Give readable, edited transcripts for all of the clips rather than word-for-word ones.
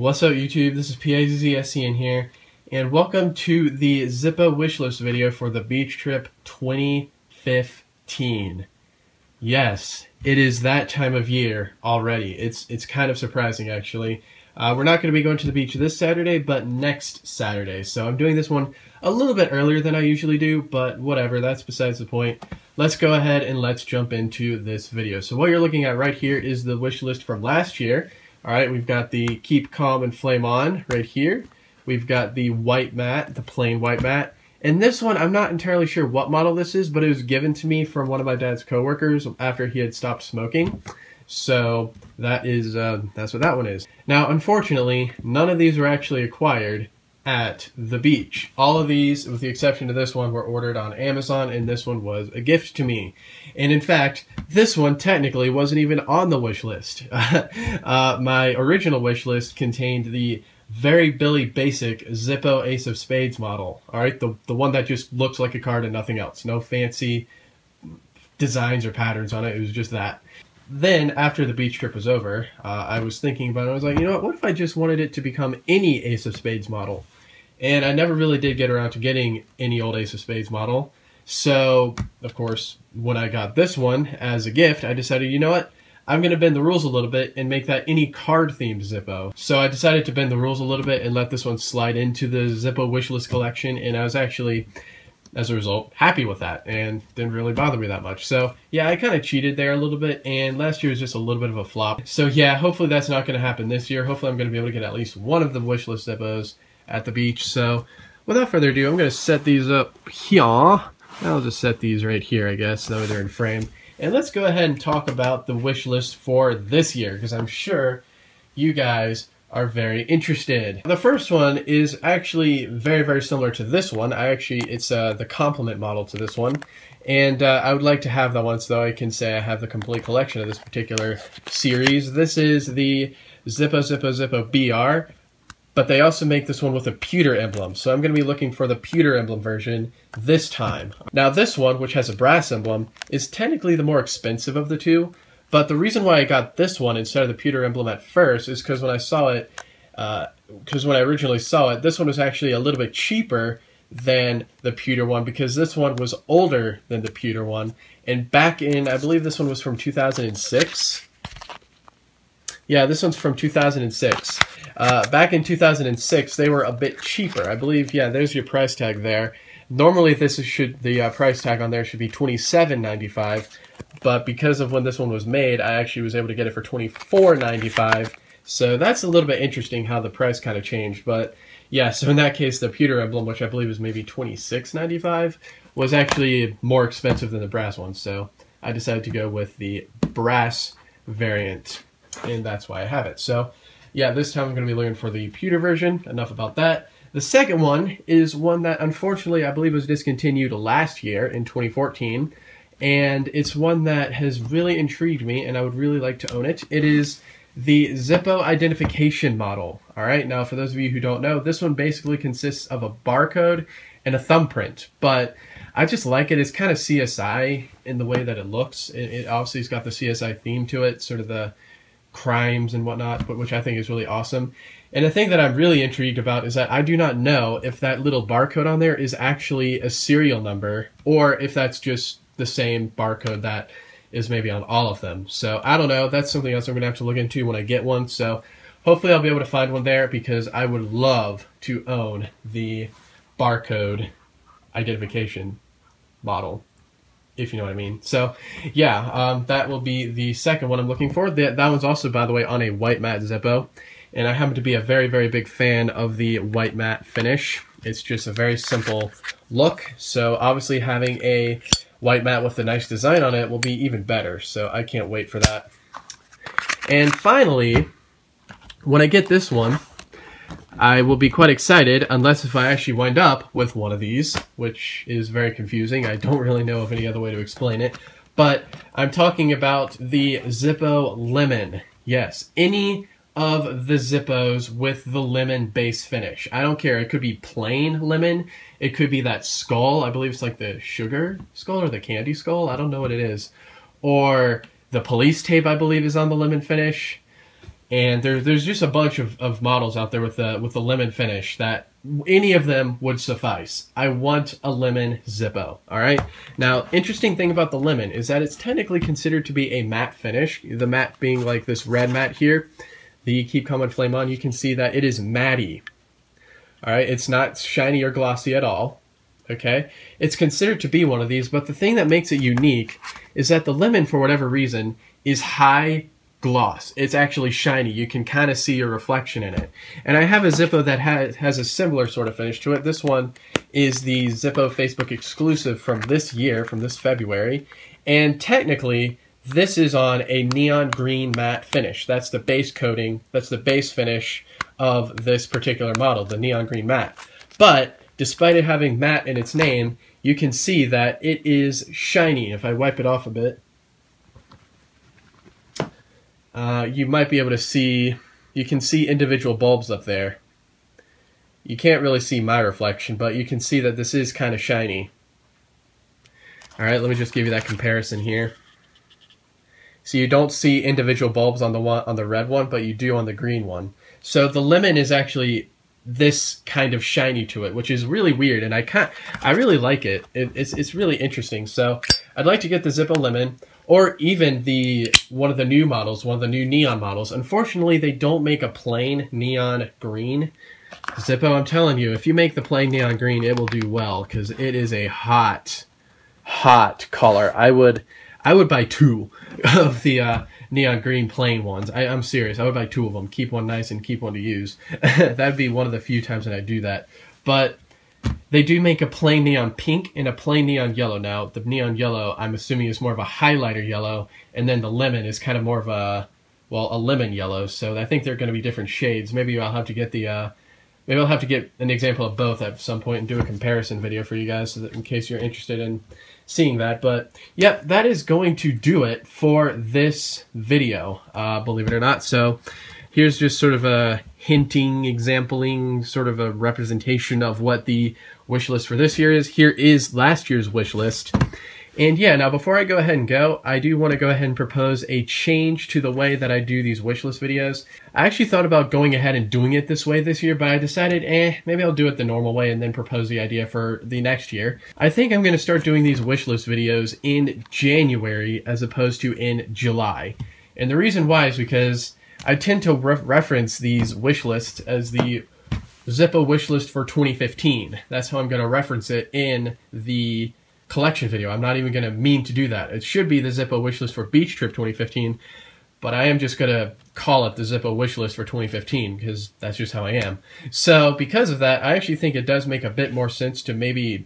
What's up YouTube, this is PAZZSCN here, and welcome to the Zippo wishlist video for the beach trip 2015. Yes, it is that time of year already. It's kind of surprising actually. We're not going to be going to the beach this Saturday, but next Saturday. So I'm doing this one a little bit earlier than I usually do, but whatever, that's besides the point. Let's go ahead and let's jump into this video. So what you're looking at right here is the wish list from last year. Alright, we've got the Keep Calm and Flame On right here. We've got the white mat, the plain white mat. And this one, I'm not entirely sure what model this is, but it was given to me from one of my dad's coworkers after he had stopped smoking. So that is that's what that one is. Now, unfortunately, none of these were actually acquired at the beach. All of these, with the exception of this one, were ordered on Amazon, and this one was a gift to me. And in fact, this one technically wasn't even on the wish list. My original wish list contained the very Billy basic Zippo Ace of Spades model. All right, the one that just looks like a card and nothing else. No fancy designs or patterns on it. It was just that. Then, after the beach trip was over, I was thinking about it. I was like, you know what if I just wanted it to become any Ace of Spades model? And I never really did get around to getting any old Ace of Spades model. So, of course, when I got this one as a gift, I decided, you know what? I'm going to bend the rules a little bit and make that any card-themed Zippo. So I decided to bend the rules a little bit and let this one slide into the Zippo wishlist collection, and I was actually, as a result, happy with that, and didn't really bother me that much. So yeah, I kind of cheated there a little bit, and last year was just a little bit of a flop. So yeah, hopefully that's not going to happen this year. Hopefully I'm going to be able to get at least one of the wishlist Zippos at the beach. So without further ado, I'm going to set these up here. I'll just set these right here, I guess, that way they're in frame. And let's go ahead and talk about the wish list for this year, because I'm sure you guys are very interested. The first one is actually very, very similar to this one. It's the complement model to this one. And I would like to have that one, so that I can say I have the complete collection of this particular series. This is the Zippo BR, but they also make this one with a pewter emblem. So I'm going to be looking for the pewter emblem version this time. Now this one, which has a brass emblem, is technically the more expensive of the two. But the reason why I got this one instead of the pewter emblem at first is because when I saw it, when I originally saw it, this one was actually a little bit cheaper than the pewter one, because this one was older than the pewter one. And back in, I believe this one was from 2006. Yeah, this one's from 2006. Back in 2006, they were a bit cheaper. I believe, yeah, there's your price tag there. Normally, the price tag on there should be $27.95, but because of when this one was made, I actually was able to get it for $24.95. So that's a little bit interesting how the price kind of changed. But yeah, so in that case, the pewter emblem, which I believe is maybe $26.95, was actually more expensive than the brass one. So I decided to go with the brass variant, and that's why I have it. So yeah, this time I'm going to be looking for the pewter version. Enough about that. The second one is one that unfortunately I believe was discontinued last year in 2014. And it's one that has really intrigued me, and I would really like to own it. It is the Zippo identification model. All right, now for those of you who don't know, this one basically consists of a barcode and a thumbprint. But I just like it. It's kind of CSI in the way that it looks. It obviously has got the CSI theme to it, sort of the crimes and whatnot, but which I think is really awesome. And the thing that I'm really intrigued about is that I do not know if that little barcode on there is actually a serial number, or if that's just the same barcode that is maybe on all of them. So I don't know. That's something else I'm going to have to look into when I get one. So hopefully I'll be able to find one there, because I would love to own the barcode identification model, if you know what I mean. So yeah, that will be the second one I'm looking for. That one's also, by the way, on a white matte Zippo, and I happen to be a very, very big fan of the white matte finish. It's just a very simple look, so obviously having a white matte with a nice design on it will be even better, so I can't wait for that. And finally, when I get this one, I will be quite excited, unless if I actually wind up with one of these, which is very confusing. I don't really know of any other way to explain it. But I'm talking about the Zippo Lemon. Yes, any of the Zippos with the lemon base finish. I don't care. It could be plain lemon. It could be that skull. I believe it's like the sugar skull or the candy skull. I don't know what it is. Or the police tape, I believe, is on the lemon finish. And there's just a bunch of models out there with the lemon finish that any of them would suffice. I want a lemon Zippo. All right. Now, interesting thing about the lemon is that it's technically considered to be a matte finish. The matte being like this red matte here. The Keep Calm and Flame On. You can see that it is matte. All right. It's not shiny or glossy at all. Okay. It's considered to be one of these, but the thing that makes it unique is that the lemon, for whatever reason, is high gloss. It's actually shiny. You can kind of see a reflection in it. And I have a Zippo that has a similar sort of finish to it. This one is the Zippo Facebook exclusive from this year, from this February. And technically, this is on a neon green matte finish. That's the base coating. That's the base finish of this particular model, the neon green matte. But despite it having matte in its name, you can see that it is shiny. If I wipe it off a bit, you might be able to see, you can see individual bulbs up there. You can't really see my reflection, but you can see that this is kind of shiny. All right, let me just give you that comparison here. So you don't see individual bulbs on the red one, but you do on the green one. So the lemon is actually this kind of shiny to it, which is really weird, and I really like it. It's really interesting. So I'd like to get the Zippo Lemon, or even one of the new models, one of the new neon models. Unfortunately, they don't make a plain neon green. Zippo, I'm telling you, if you make the plain neon green, it will do well, because it is a hot color. I would buy 2 of the neon green plain ones. I'm serious. I would buy 2 of them. Keep one nice and keep one to use. That'd be one of the few times that I do that. But they do make a plain neon pink and a plain neon yellow. Now, the neon yellow, I'm assuming, is more of a highlighter yellow, and then the lemon is kind of more of a lemon yellow. So I think they're going to be different shades. Maybe I'll have to get maybe I'll have to get an example of both at some point and do a comparison video for you guys, so that in case you're interested in seeing that. But yep, that is going to do it for this video, believe it or not. So here's just sort of a hinting, exampling, sort of a representation of what the wish list for this year is. Here is last year's wish list. And yeah, now before I go ahead and go, I do want to go ahead and propose a change to the way that I do these wish list videos. I actually thought about going ahead and doing it this way this year, but I decided, maybe I'll do it the normal way and then propose the idea for the next year. I think I'm going to start doing these wish list videos in January as opposed to in July. And the reason why is because I tend to reference these wish lists as the Zippo wish list for 2015. That's how I'm going to reference it in the collection video. I'm not even going to mean to do that. It should be the Zippo wish list for Beach Trip 2015, but I am just going to call it the Zippo wish list for 2015 because that's just how I am. So because of that, I actually think it does make a bit more sense to maybe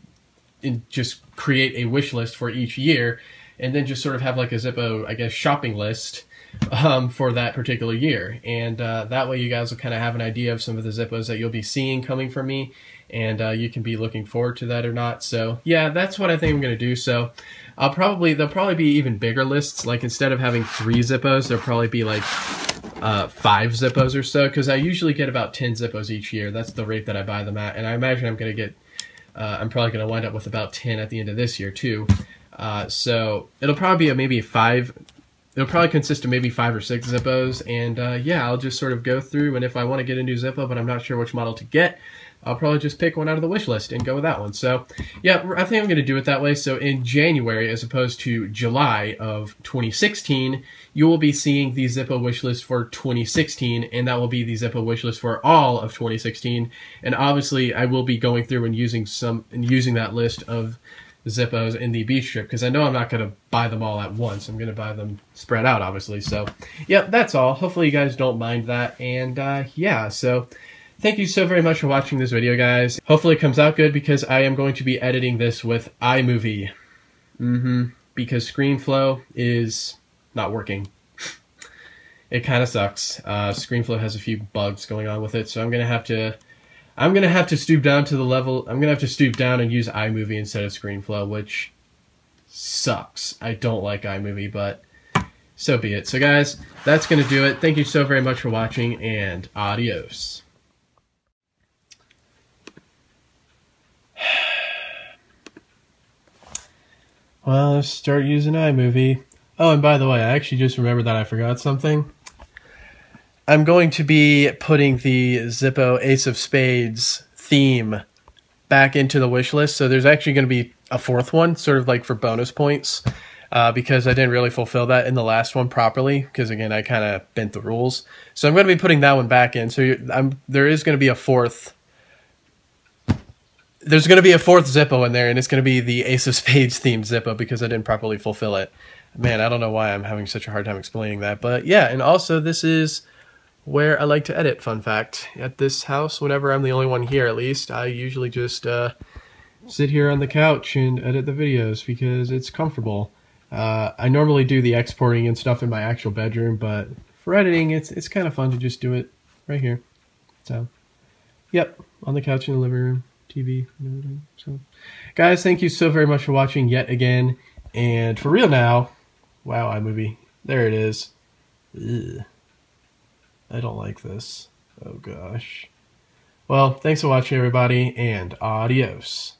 just create a wish list for each year and then just sort of have like a Zippo, I guess, shopping list for that particular year. And that way you guys will kind of have an idea of some of the Zippos that you'll be seeing coming from me, and you can be looking forward to that or not. So yeah, that's what I think I'm going to do. So there'll probably be even bigger lists. Like instead of having 3 Zippos, there'll probably be like 5 Zippos or so, because I usually get about 10 Zippos each year. That's the rate that I buy them at, and I imagine I'm going to get I'm probably going to wind up with about 10 at the end of this year too. So it'll probably be maybe 5. It'll probably consist of maybe 5 or 6 Zippos, and yeah, I'll just sort of go through, and if I want to get a new Zippo but I'm not sure which model to get, I'll probably just pick one out of the wish list and go with that one. So yeah, I think I'm going to do it that way. So in January, as opposed to July of 2016, you will be seeing the Zippo wish list for 2016, and that will be the Zippo wish list for all of 2016. And obviously, I will be going through and using that list of Zippos in the beach trip, because I know I'm not going to buy them all at once. I'm going to buy them spread out, obviously. So yeah, that's all. Hopefully you guys don't mind that. And yeah, so thank you so very much for watching this video, guys. Hopefully it comes out good, because I am going to be editing this with iMovie. Because ScreenFlow is not working. It kind of sucks. ScreenFlow has a few bugs going on with it, so I'm gonna have to stoop down to the level. I'm gonna have to stoop down and use iMovie instead of ScreenFlow, which sucks. I don't like iMovie, but so be it. So guys, that's gonna do it. Thank you so very much for watching, and adios. Well, let's start using iMovie. Oh, and by the way, I actually just remembered that I forgot something. I'm going to be putting the Zippo Ace of Spades theme back into the wish list. So there's actually going to be a fourth one, sort of like for bonus points, because I didn't really fulfill that in the last one properly, because again, I kind of bent the rules. So I'm going to be putting that one back in. So there is going to be a fourth. There's going to be a fourth Zippo in there, and it's going to be the Ace of Spades themed Zippo because I didn't properly fulfill it. Man, I don't know why I'm having such a hard time explaining that. But yeah, and also this is where I like to edit, fun fact. At this house, whenever I'm the only one here at least, I usually just sit here on the couch and edit the videos because it's comfortable. I normally do the exporting and stuff in my actual bedroom, but for editing, it's kind of fun to just do it right here. So, yep, on the couch in the living room. TV and everything. So, guys, thank you so very much for watching yet again. And for real now, wow, iMovie. There it is. Ugh. I don't like this. Oh, gosh. Well, thanks for watching, everybody, and adios.